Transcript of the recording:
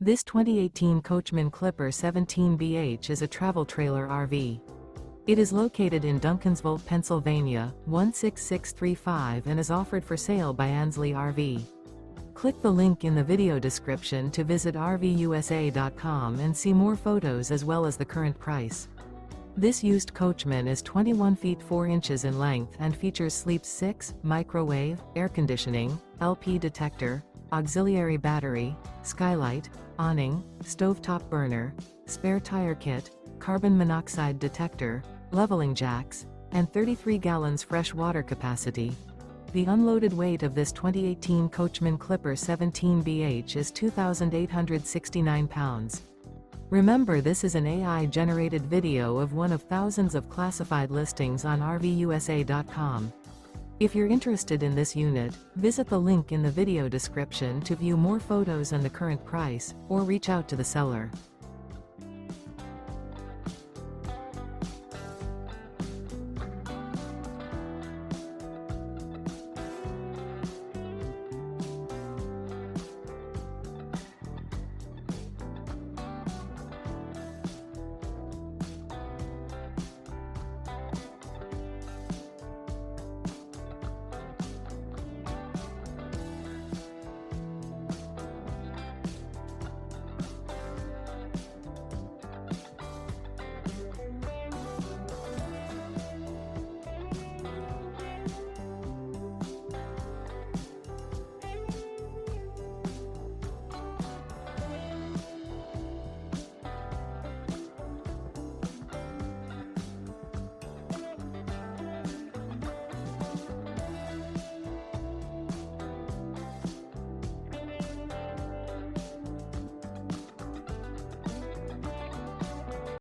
This 2018 Coachmen Clipper 17BH is a travel trailer RV. It is located in Duncansville, Pennsylvania, 16635 and is offered for sale by Ansley RV. Click the link in the video description to visit RVUSA.com and see more photos as well as the current price. This used Coachman is 21 feet 4 inches in length and features sleep 6, microwave, air conditioning, LP detector, auxiliary battery, skylight, awning, stovetop burner, spare tire kit, carbon monoxide detector, leveling jacks, and 33 gallons fresh water capacity. The unloaded weight of this 2018 Coachmen Clipper 17BH is 2,869 pounds. Remember, this is an AI-generated video of one of thousands of classified listings on RVUSA.com. If you're interested in this unit, visit the link in the video description to view more photos and the current price, or reach out to the seller.